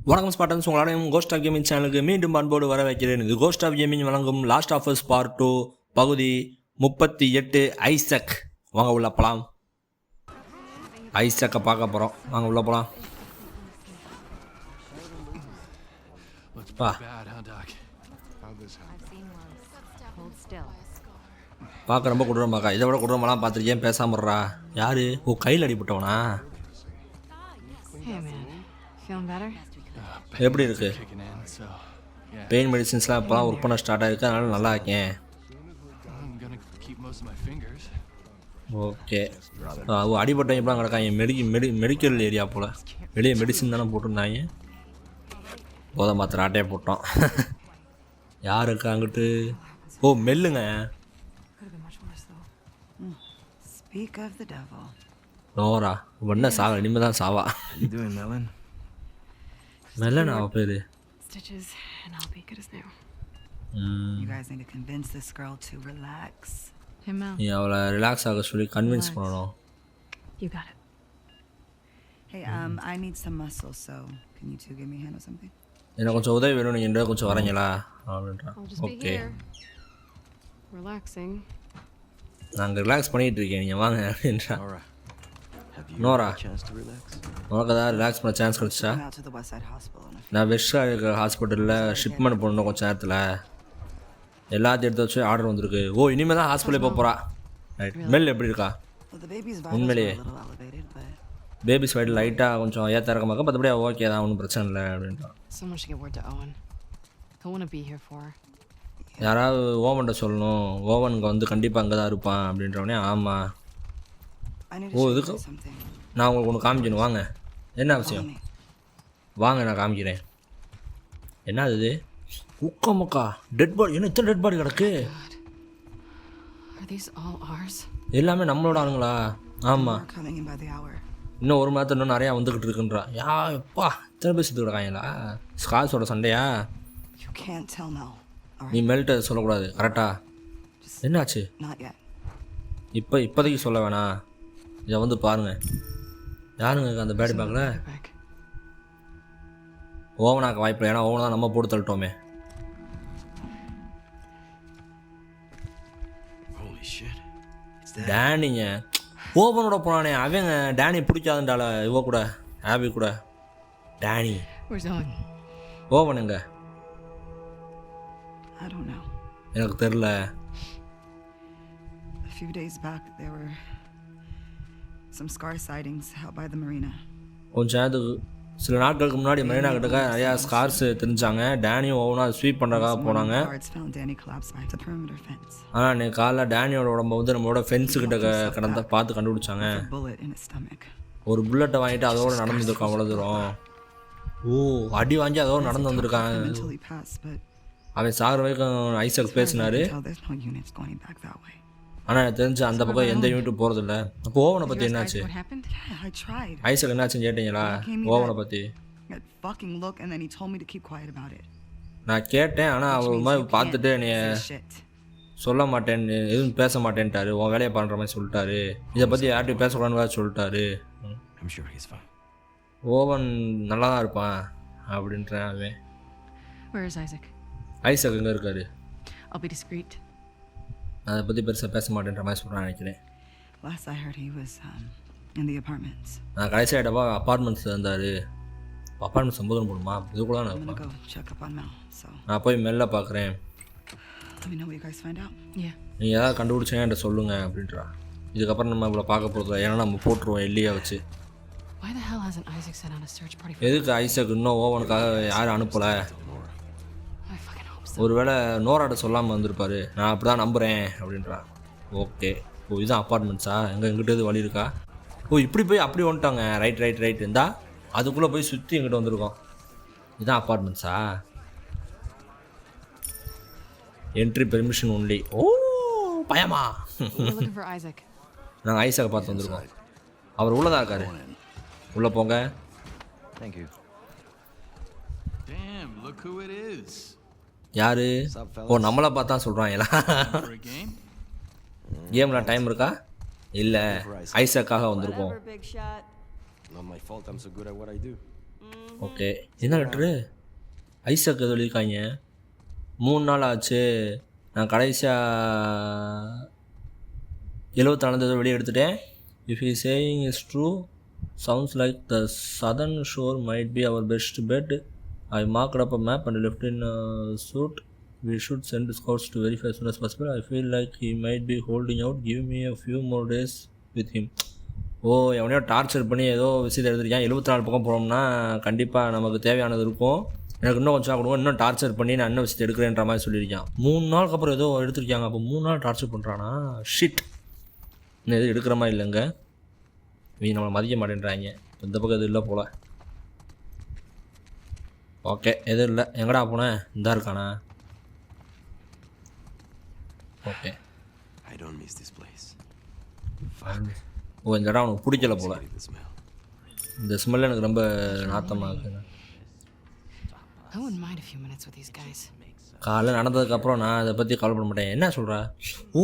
வணக்கம் Spartans, உங்களாலையும் cost of gaming சேனலுக்கு மீண்டும் அன்போடு வர வைக்கிறேன். இது கோஸ்ட் ஆஃப் கேமிங் வழங்கும் லாஸ்ட் ஆஃப் அஸ் பார்ட் 2 பகுதி 38 ஐசக். வாங்க உள்ள போகலாம். ஐசக்கை பார்க்க போகிறோம். வாங்க உள்ள போகலாம். பார்க்க ரொம்ப கொடூரமாக்கா. இதை விட கொடூரமெல்லாம் பார்த்துருக்கேன். பேசாமறா. யாரு? ஓ, கையில் அடிபட்டவனா? எப்படி இருக்கு? பெயின் மெடிசின்ஸ்லாம் இப்போலாம் ஒர்க் பண்ண ஸ்டார்ட் ஆகிருக்கு, அதனால நல்லா இருக்கேன். ஓகே. அடிபட்டவங்க இப்போலாம் கிடக்காங்க. மெடிக்கல் ஏரியா போல். வெளியே மெடிசின் தானே போட்டிருந்தாங்க. போதை மாத்திரை ஆட்டையை போட்டோம். யாருக்கு அங்கிட்டு? ஓ, மெல்லுங்க. நோரா ஒன்ன சாவ. இனிமே தான் சாவா. மெல்லன் அவ பேரு. நீ அவளை ரிலாக்ஸ் ஆக சொல்லி கன்வின்ஸ் பண்ணணும். எனக்கு கொஞ்சம் உதவி வேணும், நீங்கள் கொஞ்சம் வரீங்களா அப்படின்றா. ஓகே, நாங்கள் ரிலாக்ஸ் பண்ணிகிட்டு இருக்கேன், நீங்கள் வாங்க அப்படின்றா. நோரா, உனக்கு தான் ரிலாக்ஸ் பண்ண சான்ஸ் கிடச்சா? நான் வெஸ்ட் ஹாஸ்பிட்டலில் ஷிப்மெண்ட் பண்ணணும் கொஞ்சம் நேரத்தில். எல்லாத்தையும் எடுத்து வச்சு ஆர்டர் வந்திருக்கு. ஓ, இனிமேல் தான் ஹாஸ்பிட்டலே போக போகிறா. ரைட். மெல் எப்படி இருக்கா? உண்மையிலேயே பேபிஸ் வைட் லைட்டாக கொஞ்சம் ஏற்ற இறக்கமாக, மற்றபடி ஓகே தான், ஒன்றும் பிரச்சனை இல்லை அப்படின்றான். யாராவது ஓவன்கிட்ட சொல்லணும், ஓவனுக்கு வந்து கண்டிப்பாக அங்கே தான் இருப்பான் அப்படின்றவனே. ஆமாம். ஓ, இதுக்கு நான் உங்களுக்கு ஒன்று காமிக்கணும். வாங்க. என்ன அவசியம்? வாங்க, நான் காமிக்கிறேன். என்ன இது? உக்கமுக்கா டெட் பாடி. என்ன இத்தனை டெட் பாடி கிடக்கு? எல்லாமே நம்மளோட ஆளுங்களா? ஆமாம். இன்னும் ஒரு மாதம் இன்னும் நிறையா வந்துக்கிட்டு இருக்குன்றா. யா எப்பா, இத்தனை பேர் செத்து கிடக்காங்களா? ஸ்கார்ஸோட சண்டையா? நீ மெல்ட்ட சொல்லக்கூடாது, கரெக்டா? என்னாச்சு? இப்போதைக்கு சொல்ல வேணாம். இதை வந்து பாருங்க. யாருங்க அந்த பேடி பேக்கில்? ஓவனாக்க வாய்ப்பு இல்லை, ஏன்னா ஓவனை தான் நம்ம போட்டு தள்ளிட்டோமே. டேனிங்க ஓவனோட போனானே அவங்க. டேனி பிடிக்காதுண்டால இவ கூட, ஆபி கூட. டேனி ஓவன் எங்க? எனக்கு தெரில. கொஞ்சம் நேரத்துக்கு சில நாட்களுக்கு முன்னாடி மெரினா கிட்டக்க நிறையா ஸ்கார்ஸ் தெரிஞ்சாங்க. டேனியும் ஓவனாக ஸ்வீப் பண்ணுறதுக்காக போனாங்க. ஆனால் இன்னைக்கு காலைல டேனியோட உடம்பை வந்து நம்மளோட ஃபென்ஸுக்கிட்ட கடந்த பார்த்து கண்டுபிடிச்சாங்க. ஒரு புல்லட்டை வாங்கிட்டு அதோட நடந்து வந்திருக்கான் அவ்வளோ தூரம். ஓ, அடி வாங்கி அதோட நடந்து வந்திருக்காங்க. அவன் சார் வரைக்கும் ஐசக் பேசினார். ஆனால் எனக்கு தெரிஞ்சு அந்த பக்கம் எந்த யூனிட்டும் போகிறதில்ல. அப்போ ஓவனை பற்றி என்னாச்சு? ஐசக் என்னாச்சுன்னு கேட்டீங்களா? ஓவனை பற்றி நான் கேட்டேன். ஆனால் அவர் மாதிரி பார்த்துட்டு நீ சொல்ல மாட்டேன்னு, எதுவும் பேச மாட்டேன்ட்டாரு. உன் வேலையை பண்ணுற மாதிரி சொல்லிட்டாரு. இதை பற்றி யார்ட்டையும் பேசக்கூடாதுன்னு சொல்லிட்டாரு. ஓவன் நல்லா தான் இருப்பான் அப்படின்றேன். அவன் ஐசக் எங்கே இருக்காரு? அதை பற்றி பெருசாக பேச மாட்டேன்ற மாதிரி சொல்கிறான் நினைக்கிறேன். நான் கடைசியாக இடப்பா அப்பார்ட்மெண்ட்ஸில் இருந்தார். அப்பார்ட்மெண்ட்ஸ் 50 போகணுமா? இது கூட தான் இருப்பான். நான் போய் மெல்ல பார்க்குறேன். நீங்கள் ஏதாவது கண்டுபிடிச்சேன் என்கிட்ட சொல்லுங்கள் அப்படின்றா. இதுக்கப்புறம் நம்ம இவ்வளோ பார்க்க போகிறதில்ல, ஏன்னா நம்ம போட்டுருவோம் எல்லியாக வச்சு. எதுக்கு ஐசக் இன்னும் ஓவனுக்காக யாரும் அனுப்பலை? ஒருவேளை நோராட்ட சொல்லாமல் வந்திருப்பாரு. நான் அப்படி தான் நம்புகிறேன் அப்படின்றா. ஓகே. ஓ, இதுதான் அப்பார்ட்மெண்ட்ஸா? எங்கிட்ட எது வழி இருக்கா? ஓ, இப்படி போய் அப்படி வந்துட்டாங்க. ரைட் இருந்தா அதுக்குள்ளே போய் சுற்றி எங்கிட்ட வந்திருக்கோம். இதுதான் அப்பார்ட்மெண்ட்ஸா? Entry permission only. ஓ, பயமா? நாங்கள் ஐசக்கை பார்த்து வந்திருக்கோம். அவர் உள்ளதாக இருக்காரு. உள்ளே போங்க. யாரு? ஓ, நம்மளை பார்த்தா சொல்கிறாங்களா? கேமில் டைம் இருக்கா? இல்லை, ஐசக்காக வந்திருக்கோம். ஓகே, என்ன லெட்ரு? ஐசக் எது எழுதியிருக்காங்க. 3 நாள் ஆச்சு, நான் கடைசியாக 74 ஏதோ வெளியே எடுத்துட்டேன். If he saying is true sounds like the southern shore might be our best bet. I marked up a map and left in a suit. We should send scouts to verify as soon as possible. I feel like he might be holding out. Give me a few more days with him. ஓ, எவனையோ torture பண்ணி ஏதோ விஷயத்தை எடுத்துருக்கேன். 74 பக்கம் போனோம்னா கண்டிப்பாக நமக்கு தேவையானது இருக்கும். எனக்கு இன்னும் கொஞ்சம் கொடுக்கும், இன்னும் டார்ச்சர் பண்ணி நான் இன்னும் விஷயத்தை எடுக்கிறேன்ற மாதிரி சொல்லியிருக்கேன். 3 நாளுக்கு அப்புறம் ஏதோ எடுத்துருக்காங்க. அப்போ 3 நாள் டார்ச்சர் பண்ணுறானா? ஷிட், இன்னும் எதுவும் எடுக்கிற மாதிரி இல்லைங்க. இவங்க நம்மளை மதிக்க மாட்டேன்றாங்க. இந்த பக்கம் எதுவும் இல்லை போல். ஓகே, எதுவும் இல்லை. எங்கடா போனேன்? இந்தா இருக்கானா? ஓகே, ஓ, இந்த இடம் அவனுக்கு பிடிக்கல போல். இந்த ஸ்மெல் எனக்கு ரொம்ப நாத்தமாக இருக்குது. காலையில் நடந்ததுக்கப்புறம் நான் அதை பற்றி கவலைப்பட மாட்டேன். என்ன சொல்கிறா? ஓ,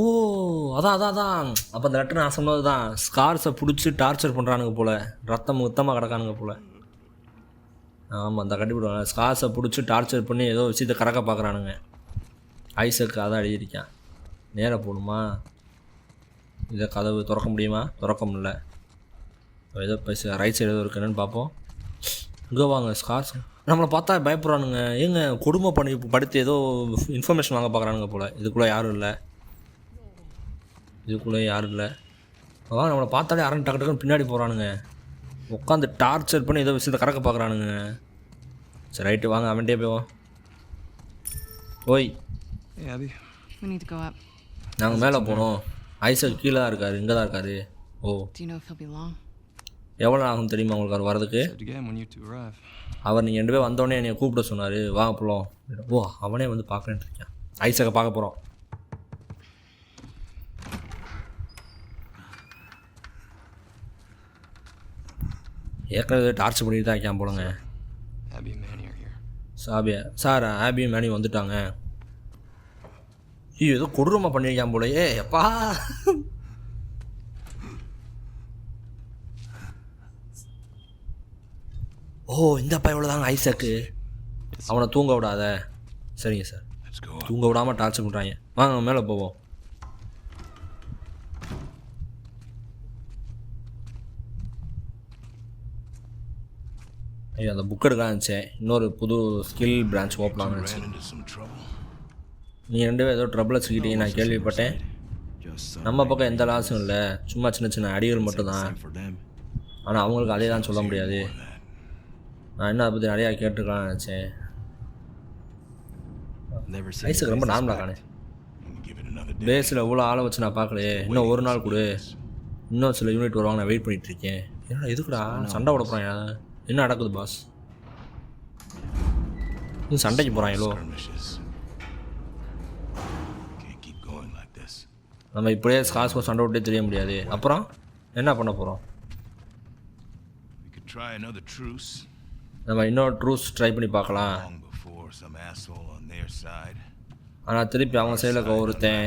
அதான். அப்போ அந்த லெட்டர் நான் சொன்னது தான். ஸ்கார்ஸை பிடிச்சி டார்ச்சர் பண்ணுறானுங்க போல், ரத்தம் முத்தமாக கிடக்கானுங்க போல். ஆமாம், அந்த கட்டிவிடுவாங்க. ஸ்கார்ஸை பிடிச்சி டார்ச்சர் பண்ணி ஏதோ விஷயத்தை கறக்க பார்க்குறானுங்க. ஐசக்கு அதான் எழுதியிருக்கான். நேராக போகணுமா? இதை கதவு திறக்க முடியுமா? திறக்க முடியல. ஏதோ ரைட் சைடு ஏதோ இருக்குன்னு பார்ப்போம். இங்கே வாங்க. ஸ்கார்ஸ் நம்மளை பார்த்தா பயப்படுறானுங்க. ஏங்க கொடுமை படுத்தி ஏதோ இன்ஃபர்மேஷன் வாங்க பார்க்குறானுங்க போல். இதுக்குள்ளே யாரும் இல்லை. அதான் நம்மளை பார்த்தாலே யாரும் டக்கு டக்குன்னு பின்னாடி போகிறானுங்க. உட்காந்து டார்ச்சர் பண்ணி ஏதோ விஷயத்தை கறக்க பார்க்குறானுங்க. சரி, ரைட்டு வாங்க, அவன்கிட்டே போவோம். ஓய், நாங்கள் மேலே போகணும். ஐசக் கீழே தான் இருக்கார், இங்கே தான் இருக்கார். ஓ, எவ்வளோ ஆகும் தெரியுமா உங்களுக்கு அவர் வரதுக்கு? அவர் நீங்கள் 2 பேர் வந்தோடனே என்னை கூப்பிட சொன்னார். வாங்க போகலாம். ஓ, அவனே வந்து பார்க்கலான்ட்டு இருக்கேன். ஐசக்கை பார்க்க போகிறோம். ஏற்கனவே டார்ச்சர் பண்ணிட்டு தான் இருக்கேன் போலங்க. சார், ஆபியும் மேனியும் வந்துட்டாங்க. ஐயோ, ஏதோ கொடூரமாக பண்ணியிருக்கான் போலையே. எப்பா, ஓ, இந்த பையன் தாங்க ஐசக்கு. அவனை தூங்க விடாத. சரிங்க சார், தூங்க விடாமல் டார்ச்சர் பண்ணுறாங்க. வாங்க மேலே போவோம். ஐயோ, அந்த புக் எடுக்க நினச்சேன். இன்னொரு புது ஸ்கில் பிரான்ச் ஓப்பன் ஆகிடுச்சு. நீங்கள் 2 பேரும் ஏதோ ட்ரபிள் வச்சுக்கிட்டீங்க நான் கேள்விப்பட்டேன். நம்ம பக்கம் எந்த லாஸும் இல்லை, சும்மா சின்ன சின்ன அடிகள் மட்டும்தான். ஆனால் அவங்களுக்கு அதே தான் சொல்ல முடியாது. நான் என்ன அதை பற்றி நிறையா கேட்டுருக்கலாம்னு நினச்சேன். ஐஸுக்கு ரொம்ப நார்மலாக காணே. பேஸில் எவ்வளோ ஆளை வச்சு நான் பார்க்கலையே. இன்னும் ஒரு நாள் கொடு, இன்னும் சில யூனிட் வருவாங்க. நான் வெயிட் பண்ணிகிட்ருக்கேன். என்னடா எதுக்குடா சண்டை போட போகிறான்? என்ன நடக்குது பாஸ்? இன்னும் சண்டைக்கு போகிறாங்களோ? நம்ம இப்படியே காசு சண்டை விட்டே தெரிய முடியாது. அப்புறம் என்ன பண்ண போகிறோம்? நம்ம இன்னொரு ட்ரூஸ் ட்ரை பண்ணி பார்க்கலாம். ஆனால் திருப்பி அவங்க சைடில் ஒருத்தன்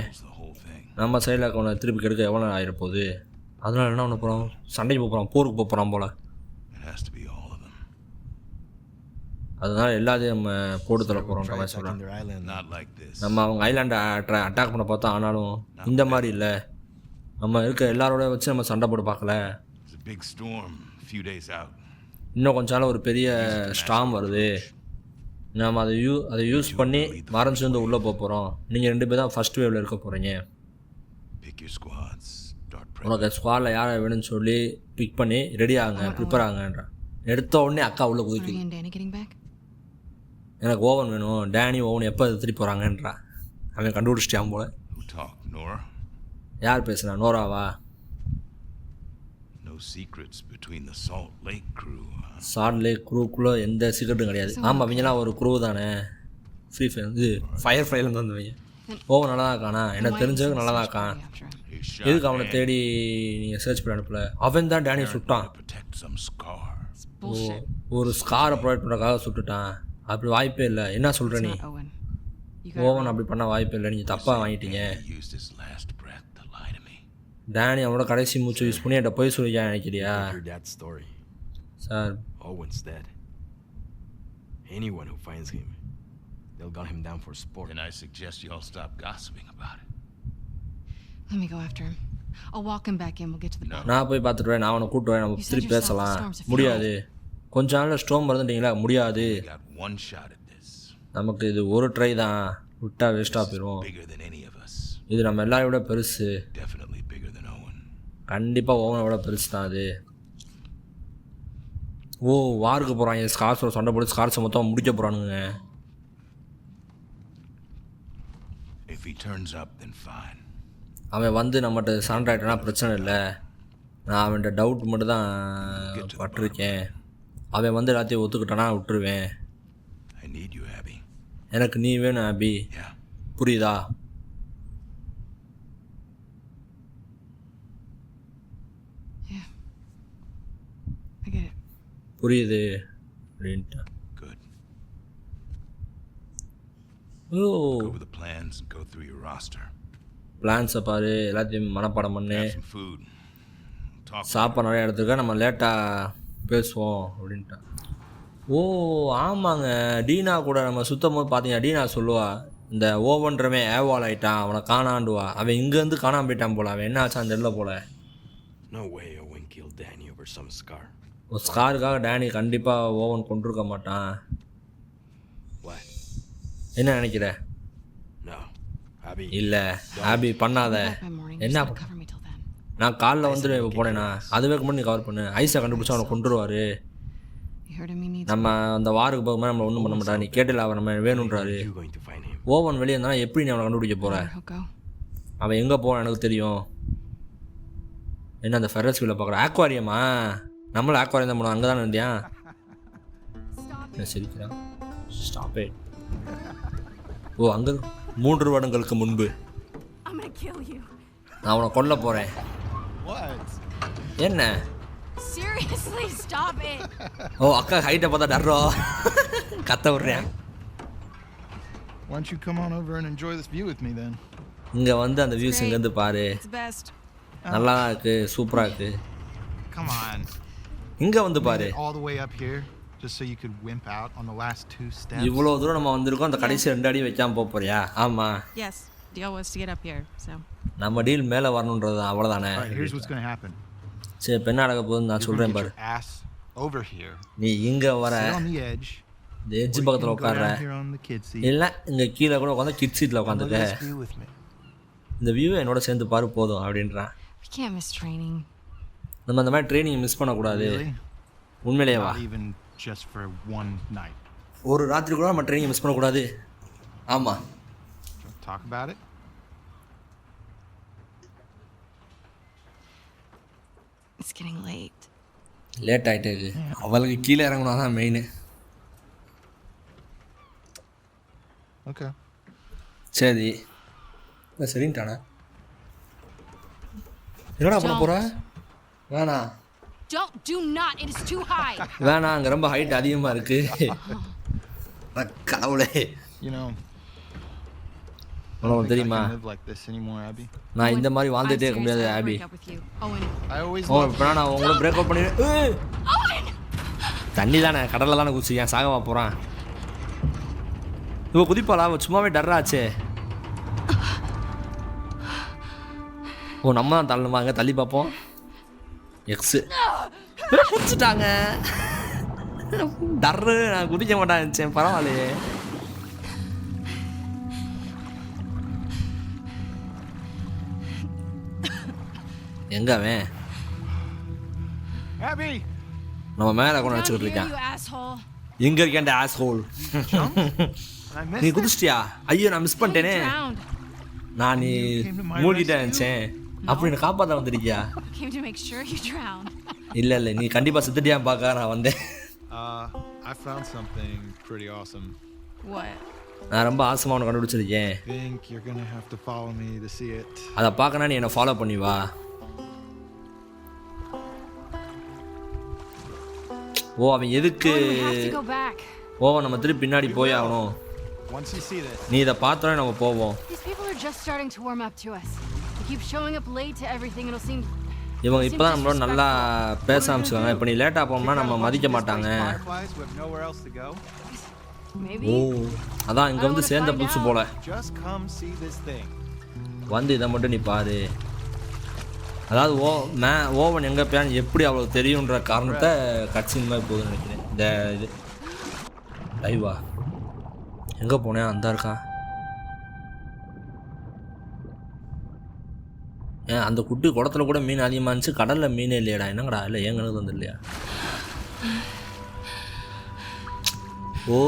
நம்ம சைடில் அவனை திருப்பி கெடுக்க எவ்வளோ ஆகிடப்போகுது. அதனால என்ன பண்ண போகிறோம்? சண்டைக்கு போகிறோம், போருக்கு போகிறான் போல். அதனால எல்லாத்தையும் நம்ம போட்டு தர போகிறோன்ற மாதிரி சொல்கிறேன். நம்ம அவங்க ஐலாண்டை அட்டாக் பண்ண பார்த்தா, ஆனாலும் இந்த மாதிரி இல்லை. நம்ம இருக்க எல்லாரோட வச்சு நம்ம சண்டை போட்டு பார்க்கல. இன்னும் கொஞ்ச நாள் ஒரு பெரிய ஸ்டாம் வருது. நம்ம அதை யூஸ் பண்ணி மறைஞ்சு வந்து உள்ளே போக போகிறோம். நீங்கள் 2 பேர் தான் ஃபஸ்ட் வேவில் இருக்க போகிறீங்க. உனக்கு ஸ்குவாடில் யாரை வேணும்னு சொல்லி பிக் பண்ணி ரெடி ஆகுங்க, ப்ரிப்பேர் ஆகுங்கன்றான். எடுத்த உடனே அக்கா உள்ளே குதிக்குது. எனக்கு ஓவன் வேணும். டேனி ஓவன் எப்போ திருப்பி போகிறாங்கன்றா. அவன் கண்டுபிடிச்சிட்டான் போல. யார் பேசுகிறா? நோராவா? சால்ட் லேக் க்ரூக்குள்ளே எந்த சீக்ரெட்டும் கிடையாது. ஆமாம், அவங்களாம் ஒரு க்ரூ தானே. ஃப்ரீ ஃபயர் இது ஃபயர் ஃபயர்லேருந்து வந்தவங்க. ஓவன் நல்லா தான் இருக்கானா? எனக்கு தெரிஞ்சவங்க நல்லா தான் இருக்கான். எதுக்கு அவனை தேடி நீங்கள் சர்ச் பண்ணி அனுப்பல? அவன் தான் டேனியை சுட்டான். ஒரு ஸ்காரை ப்ரொவைட் பண்ணுறதுக்காக சுட்டுட்டான். அப்படி வாய்ப்பே இல்லை. என்ன சொல்கிற நீ? ஓவன் அப்படி பண்ண வாய்ப்பே இல்லை. நீங்கள் தப்பாக வாங்கிட்டீங்க. டேனி அவனோட கடைசி மூச்சு யூஸ் பண்ணி என்கிட்ட போய் சொல்லிக்க நினைக்கிறியா? Sir, Anyone who finds him, they'll gun him down for sport. Then I suggest you all stop gossiping about it. Let me go after him. I'll walk him back in. We'll get to the bottom. நான் போய் பார்த்துட்டு நான் அவனை கூட்டு வரேன், நம்ம திருப்பி பேசலாம். முடியாது, கொஞ்ச நாள்ல ஸ்டோம் வந்துட்டீங்களா, முடியாது. Got one shot at this. நமக்கு இது ஒரு ட்ரை தான், விட்டா வேஸ்ட்டாக போயிடும். Bigger than any of us. இது நம்ம எல்லாரையும் விட பெருசு. Definitely bigger than Owen. கண்டிப்பாக ஓவனை விட பெருசு தான் அது. ஓ, வாருக்கு போகிறான், என் ஸ்கார்ஸோட சண்டை போட்டு ஸ்கார்ஸை மொத்தம் முடிக்க போகிறானுங்க. If he turns up, then fine. அவன் வந்து நம்மகிட்ட சண்டை ஆகிட்டனா பிரச்சனை இல்லை. நான் அவன்கிட்ட டவுட் மட்டும் தான் பட்டிருக்கேன். அவன் வந்து எல்லாத்தையும் ஒத்துக்கிட்டானா விட்டுருவேன். I need you, Abby. எனக்கு நீ வேணும் ஆபி. Yeah. புரியுதா? Yeah. I get it. புரியுது அப்படின்ட்டு. Good. O, Go over the plans and go through your roster. பிளான்ஸை பாரு, எல்லாத்தையும் மனப்பாடம் பண்ணு. Have some food. Talk. சாப்பாடு நிறைய இடத்துக்கு நம்ம லேட்டாக பேசுவோம் அப்படின்ட்டான். ஓ ஆமாங்க, டீனா கூட நம்ம சுத்தம் போது பார்த்தீங்கன்னா டீனா சொல்லுவா, இந்த ஓவன்றவன் ஏவால் ஆகிட்டான், அவனை காணாண்டுவா. அவன் இங்கேருந்து காணாமல் போயிட்டான் போல, அவன் என்ன ஆச்சான்னு தெரியல போல. No way Owen killed Danny over some scar. ஒரு ஸ்காருக்காக டேனி கண்டிப்பாக ஓவன் கொண்டிருக்க மாட்டான். What? என்ன நினைக்கிற? No. Abby. இல்லை ஆபி பண்ணாத. By morning. என்ன Just gotta cover me till then. நான் காலைல வந்து இப்போ போனேண்ணா, அதுவே மட்டும் நீ கவர் பண்ணு. ஐஸை கண்டுபிடிச்சா அவனை கொண்டுருவார். You heard of me needs. நம்ம அந்த வாருக்கு போகும்போது நம்மளை ஒன்றும் பண்ண மாட்டான். நீ கேட்டில் அவர் நம்ம வேணுன்றாரு. You going to find him? ஓவன் வெளியே இருந்தானா எப்படி நீ அவனை கண்டுபிடிக்க போகிற? Where he'll go. அவன் எங்கே போவான் எனக்கு தெரியும். என்ன அந்த ஃபெரஸ் வீலை பார்க்குற ஆக்வாரியமா? நம்மளும் ஆக்வாரியம் தான் போனோம், அங்கே தானே இருந்தியா? என்ன சிரிக்கிறான்? Stop it. ஓ அங்கே 3 வருடங்களுக்கு முன்பு I'm gonna kill you. நான் அவனை கொல்ல போகிறேன். என்ன? Seriously, stop it. ஓ அக்கா ஹைட்டை பார்த்தா டர்றோ கத்த விட்றேன். Why don't you come on over and enjoy this view with me then? இங்கே வந்து அந்த வியூஸ் இங்கேருந்து பாரு, It's best. நல்லா இருக்குது, சூப்பராக இருக்குது. Come on. இங்கே வந்து பாரு, All the way up here just so you could wimp out on the last 2 steps. இவ்வளோ தூரம் நம்ம வந்திருக்கோம், அந்த கடைசி 2 அடி வைக்காமல் போக போறியா? ஆமாம், Yes, deal was to get up here, so. நம்ம டீல் மேலே வரணுன்றது அவ்வளோதானே. All right, here's what's going to happen. சரி இப்போ என்ன நடக்க போகுதுன்னு நான் You're going சொல்கிறேன் to பாரு. get your ass over here. நீ இங்கே வர, Sit on the edge. இந்த எட்ஜ் Or you பக்கத்தில் can go உட்கார்ற, down here on the kid seat. இல்லை இங்கே கீழே கூட உட்காந்து கிட் சீட்டில் And look உட்காந்துக்க. at this view with me. இந்த வியூ என்னோட சேர்ந்து பாரு போதும் அப்படின்றான். We can't miss training. நம்ம இந்த மாதிரி ட்ரைனிங் மிஸ் பண்ணக்கூடாது. Really? உண்மையிலேயே வா, Not even just for one night. ஒரு ராத்திரி கூட நம்ம ட்ரைனிங் மிஸ் பண்ணக்கூடாது. ஆமாம், Talk about it. It's getting late. Late ஆகிட்டே இருக்கு. அவளுக்கு கீழே இறங்கணும் தான் மெயின். Okay. சரி சரின்ட்டானே. என்னடா பண்ண போகிற? வேணாம் Do not. It is too high. வேணாம், அங்கே ரொம்ப ஹைட் அதிகமாக இருக்குது. கடவுளே, You know, I உனக்கு don't think I தெரியுமா, can live like this anymore, Abby. நான் இந்த மாதிரி I'm வாழ்ந்துகிட்டே இருக்க serious. முடியாது I'll ஆபி. break up with you. Owen. I always O loved இப்போ நான் உங்களை பிரேக்கப் பண்ணிடுவேன். Owen! தண்ணி தானே, கடலில் தானே குதிச்சு, ஏன் சாகவா போகிறான்? இப்போ குதிப்பாளா? அவன் சும்மாவே டர்ராச்சே. ஓ நம்ம தான் தள்ளணுமா? அங்கே தள்ளி பார்ப்போம். எக்ஸு குதிச்சுட்டாங்க. டர்ரு, நான் குதிக்க மாட்டான் நினச்சேன், பரவாயில்லையே. எங்க அவன்? Abby. நம்ம மேலே கூட நினச்சிக்கிட்டு Down here, இருக்கான். you asshole. எங்கே இருக்கேன் ஆஸ் ஹோல்? I missed நீ it. குதிச்சிட்டியா? ஐயோ நான் மிஸ் பண்ணிட்டேனே. You drowned. நான் நீ மூழ்கிட்டேன் நினச்சேன். அப்படி என்னை காப்பாற்ற வந்திருக்கியா? I came to make sure you drowned. இல்லை இல்லை, நீ கண்டிப்பாக செத்துட்டியா பார்க்க நான் வந்தேன். I found something pretty awesome. What? நான் ரொம்ப ஆசமாக உன்னை கண்டுபிடிச்சிருக்கேன். Think you're gonna have to follow me to see it. அதை பார்க்கனா நீ என்னை ஃபாலோ பண்ணி வா. ஓ அவன் எதுக்கு? Owen, we have to go back. ஓ நம்ம திருப்பி பின்னாடி போய் ஆகணும். Once you see this. நீ இதை பார்த்தோன்னே நம்ம போவோம். These people are just starting to warm up to us. They keep showing up late to everything. It'll seem. இவங்க இப்போ தான் நம்மளோட நல்லா பேச ஆரம்பிச்சுக்காங்க. இப்போ நீ லேட்டாக போனோம்னா நம்ம மதிக்க மாட்டாங்க. Fireflies who have nowhere else to go. Maybe. ஓ அதான் இங்கே வந்து சேர்ந்த புதுசு போல. Just come see this thing. வந்து இதை மட்டும் நீ பாரு. அதாவது ஓவன் எங்கே போயான்னு எப்படி அவளுக்கு தெரியுன்ற காரணத்தை கட்சின் மாதிரி போகுதுன்னு நினைக்கிறேன். இந்த இது லைவா எங்கே போனேன் அந்த இருக்கான். ஏன் அந்த குட்டி குளத்துல கூட மீன் அதிகமாக இருந்துச்சு, கடலில் மீனே இல்லையாடா? என்னங்கடா இல்லை ஏன் கணக்கு வந்து இல்லையா? ஓ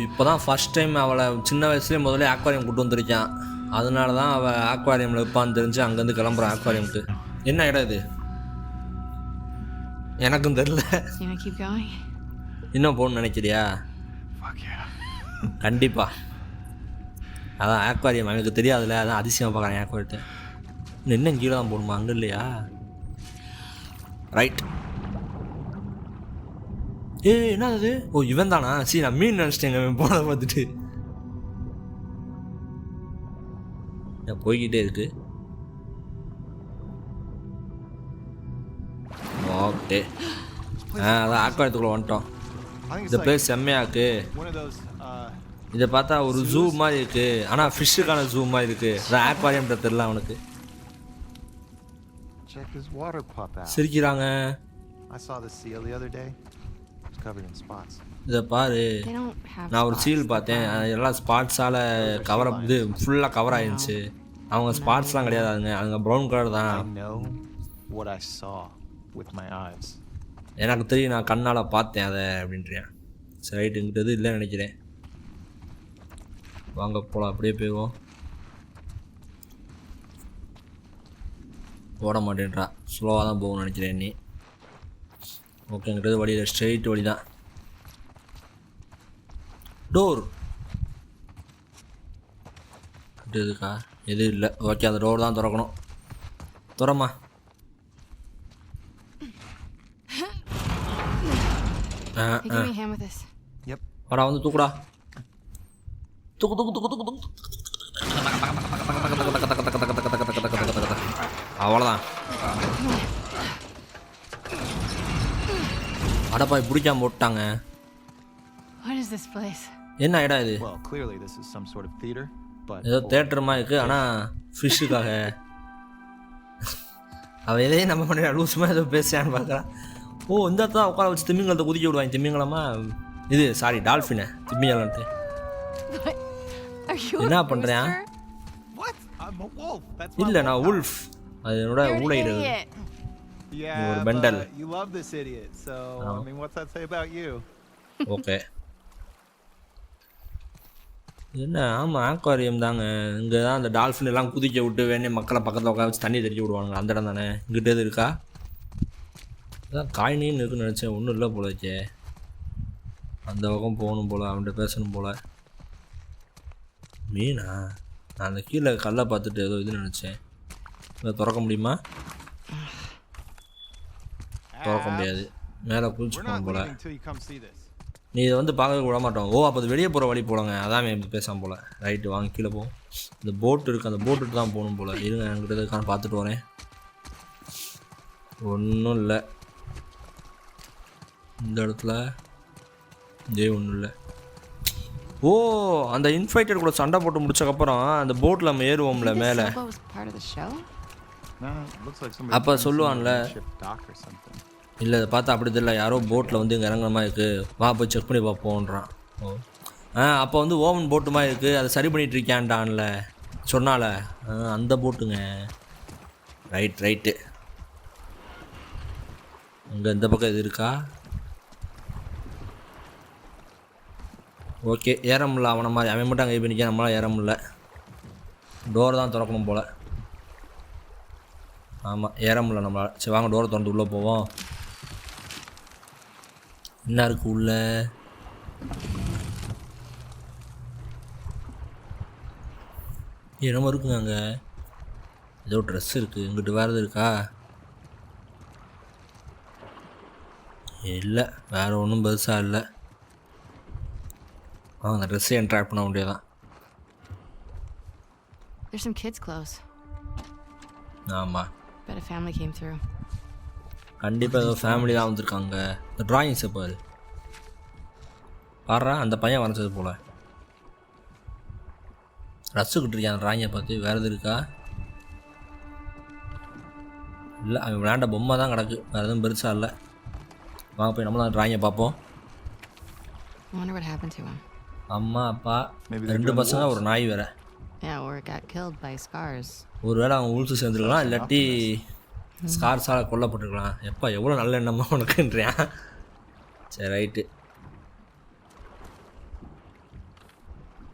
இப்போ தான் ஃபஸ்ட் டைம் அவளை சின்ன வயசுலேயே முதல்ல ஆக்வாரியம் கூட்டு வந்துருக்கான். அதனால தான் அவள் ஆக்வாரியமில் வைப்பான்னு தெரிஞ்சு அங்கேருந்து கிளம்புறான் ஆக்வாரியமுக்கு. என்ன இடம் இது எனக்கும் தெரில. இன்னும் போகணும்னு நினைக்கிறியா? கண்டிப்பாக. அதான் ஆக்வாரியம் எனக்கு தெரியாதுல்ல, அதான் அதிசயமாக பார்க்குறேன் ஆக்வாரியத்தை. இன்னும் கீழே தான் போகணுமா? அங்கே இல்லையா? ரைட். என்ன அது? ஓ இவன் தானா? சரி நான் மீன் நினச்சிட்டேங்க போனதை பார்த்துட்டு. போய்கிட்டே இருக்கு. ஓகே அதான் ஆக்வாரியத்துக்குள்ளே வந்துட்டோம். இந்த பிளேஸ் செம்மையாக இருக்கு. இதை பார்த்தா ஒரு ஜூ மாதிரி இருக்கு, ஆனால் ஃபிஷ்ஷுக்கான ஜூ மாதிரி இருக்கு. அதான் ஆக்வாரியம் தெரியல அவனுக்கு. சிரிக்கிறாங்க. இதை பாரு, நான் ஒரு சீல் பார்த்தேன், எல்லாம் ஸ்பாட்ஸால் கவர் இது ஃபுல்லாக கவர் ஆகிருந்துச்சு. அவங்க ஸ்பாட்ஸ்லாம் கிடையாதுங்க, அவங்க ப்ரௌன் கலர் தான். எனக்கு தெரியும், நான் கண்ணால் பார்த்தேன் அதை அப்படின்றேன். சரி ரைட்டுங்கிறது இல்லைன்னு நினைக்கிறேன். வாங்க போகலாம், அப்படியே போயிடுவோம். ஓட மாட்டேன்றா, ஸ்லோவாக தான் போகணும்னு நினைக்கிறேன் நீ. ஓகேங்கிறது வழியில் ஸ்ட்ரெயிட் வழி தான். டோர் இதுக்கா? எது இல்லை. ஓகே அந்த டோர் தான் திறக்கணும். திறமா. வாடா வந்து தூக்குடா. தூக்கு தூக்கு தூக்கு தூக்கு தூக்கு. அவ்வளோதான். அடப்பாய் பிடிக்காம போட்டாங்க. என்ன இடம் இது? ஏதோ தேட்டர் மாதிரி இருக்குது, ஆனால் ஃபிஷ்ஷுக்காக. அவள் எதையும் நம்ம பண்ணி லூஸ் மாதிரி ஏதோ பேசுகிறான்னு பார்க்குறான். ஓ இந்த தான் உட்கார வச்சு திமிங்கலத்தை குதிக்க விடுவாங்க. திமிங்கலமா இது சாரி டால்ஃபினை திமிங்கலன்ட்டு. என்ன பண்ணுறேன்? இல்லை நான் உல்ஃப், அது என்னோட ஊழையிடுது. ஒரு பெண்டல். ஓகே என்ன? ஆமாம் ஆக்வாரியம் தாங்க. இங்கே தான் அந்த டால்ஃபின் எல்லாம் குதிக்க விட்டு வேணே மக்களை பக்கத்தில் உட்கார வச்சு தண்ணி தெளிக்க விடுவாங்க. அந்த இடம் தானே? இங்கிட்ட எது இருக்கா? அதான் காயினின்னு இருக்குன்னு நினச்சேன். ஒன்றும் இல்லை போல வச்சே. அந்த பக்கம் போகணும் போல், அவன்கிட்ட பேசணும் போல். மீனா? நான் அந்த கீழே கல்லை பார்த்துட்டு ஏதோ இதுன்னு நினச்சேன். இதை திறக்க முடியுமா? திறக்க முடியாது. மேலே குளிச்சு போகணும் போல். நீ இதை வந்து பார்க்க விட மாட்டோம். ஓ அப்போ அது வெளியே போகிற வழி போலங்க, அதான் பேசாமல் போல். ரைட்டு வாங்க கீழே போவோம். இந்த போட்டு இருக்குது, அந்த போட்டுட்டு தான் போகணும் போல். இருங்க என்கிட்ட இருக்கான்னு பார்த்துட்டு வரேன். ஒன்றும் இல்லை இந்த இடத்துல. இதே ஒன்றும் இல்லை. ஓ அந்த இன்ஃபைட்டட் கூட சண்டை போட்டு முடிச்சக்கப்புறம் அந்த போட்டில் நம்ம ஏறுவோம்ல மேலே. அப்போ சொல்லுவான்ல. இல்லை அதை பார்த்தா அப்படி தெரியல, யாரோ போட்டில் வந்து இங்கே இறங்குற மாதிரி இருக்குது, வா போய் செக் பண்ணி பார்ப்போன்றான். ஓ அப்போ வந்து ஓவன் போட்டு மாதிரி இருக்குது, அதை சரி பண்ணிகிட்ருக்கேன்டான்ல சொன்னால. அந்த போட்டுங்க. ரைட்டு இங்கே இந்த பக்கம் இது இருக்கா? ஓகே ஏற முடியல அவனை மாதிரி. அவன் மட்டும் அங்கே கை பண்ணிக்க, நம்மளால் ஏற முடியல. டோர் தான் திறக்கணும் போல். ஆமாம் ஏற முடியல நம்மளால். சரி வாங்க டோரை திறந்து உள்ளே போவோம். என்ன இருக்கு உள்ள? என்னமோ இருக்குங்க அங்கே. ஏதோ ட்ரெஸ் இருக்குது. இங்கிட்டு வேறு எது இருக்கா? இல்லை வேறு ஒன்றும் பெருசாக இல்லை. அந்த ட்ரெஸ்ஸை இன்ட்ராக்ட் பண்ண முடியாதான். ஆமாம் கண்டிப்பாக ஏதோ ஃபேமிலி தான் வந்திருக்காங்க. இந்த ட்ராயிங்ஸை பாரு. பாடுறா அந்த பையன் வரைஞ்சது போல் ரசிச்சுக்கிட்டு இருக்கான் அந்த டிராயிங்கை பார்த்து. வேறு எது இருக்கா? இல்லை, அவன் விளையாண்ட பொம்மை தான் கிடக்கு, வேறு எதுவும் பெருசாக இல்லை. வாங்க போய் நம்மளும் டிராயிங்கை பார்ப்போம். I wonder what happened to him. அம்மா அப்பா 2 பசங்க ஒரு நாய் வேற. Yeah, or it got killed by scars. ஒருவேளை அவன் உழுத்து சேர்ந்துருக்கலாம், இல்லாட்டி ஸ்கார்ஸால் கொல்லப்பட்டிருக்கலாம். எப்பா எவ்வளோ நல்ல எண்ணமா உனக்குன்றியான். சரி ரைட்டு,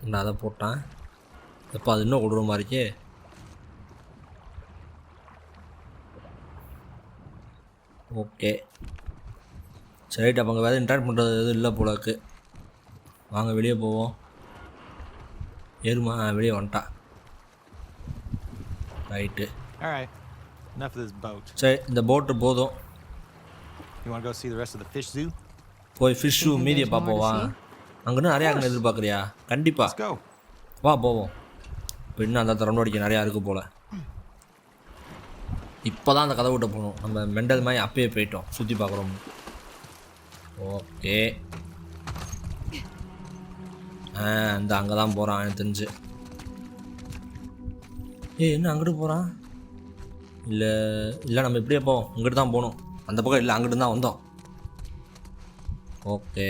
நான் அதை போட்டான். எப்போ அது இன்னும் கொடூர மாதிரி இருக்கே. ஓகே சரி ரைட். அப்போ அங்கே வேறு இன்ட்ராக்ட் பண்ணுறது எதுவும் இல்லை போலக்கு. வாங்க வெளியே போவோம். ஏறுமா, வெளியே வந்துட்டா. Right, All right. Enough of this boat. சரி இந்த போட்டு போதும். You want to go see the rest of the fish zoo? போய் ஃபிஷ்ஷு மீதியை பார்ப்போம் வா. அங்கே நிறையா அங்கே எதிர்பார்க்குறியா? கண்டிப்பாக Let's go. வா போவோம். இப்போ இன்னும் அந்த திறன் அடிக்க நிறையா இருக்குது போல். இப்போ தான் அந்த கதை விட்ட போகணும். நம்ம மெண்டல் மாதிரி அப்பயே போயிட்டோம் சுற்றி பார்க்குறோம். ஓகே இந்த அங்கே தான் போகிறான் எனக்கு தெரிஞ்சு. என்ன அங்கிட்டு போகிறான்? இல்லை இல்லை, நம்ம இப்படியே போவோம். இங்கிட்டு தான் போகணும். அந்த பக்கம் இல்லை, அங்கிட்டு தான் வந்தோம். ஓகே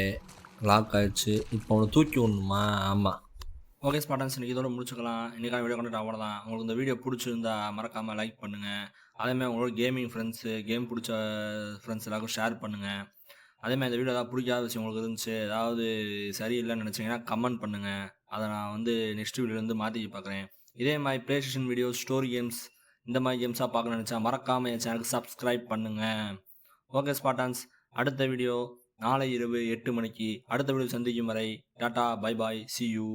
லாக் ஆகிடுச்சு. இப்போ அவனை தூக்கி விடணுமா? ஆமாம். ஓகே ஸ்பாட்டன்ஸ், இன்றைக்கி இதோட முடிச்சுக்கலாம். இன்றைக்கான வீடியோ கண்டிப்பாக அவ்வளோதான். உங்களுக்கு இந்த வீடியோ பிடிச்சிருந்தா மறக்காமல் லைக் பண்ணுங்கள். அதேமாதிரி உங்களோட கேமிங் ஃப்ரெண்ட்ஸு, கேம் பிடிச்ச ஃப்ரெண்ட்ஸ் எல்லாருக்கும் ஷேர் பண்ணுங்கள். அதேமாதிரி இந்த வீடியோ ஏதாவது பிடிக்காத விஷயம் உங்களுக்கு இருந்துச்சு, ஏதாவது சரியில்லைன்னு நினச்சிங்கன்னா கமெண்ட் பண்ணுங்கள். அதை நான் நெக்ஸ்ட் வீடியோலேருந்து மாற்றி பார்க்குறேன். இதே மாதிரி play station videos, story games, இந்த மாதிரி கேம்ஸாக பார்க்க நினச்சா மறக்காமல் என் சேனலுக்கு சப்ஸ்கிரைப் பண்ணுங்கள். ஓகே ஸ்பாட்டான்ஸ், அடுத்த வீடியோ நாளை இரவு 8 மணிக்கு அடுத்த வீடியோ சந்திக்கும் வரை tata bye bye, see you.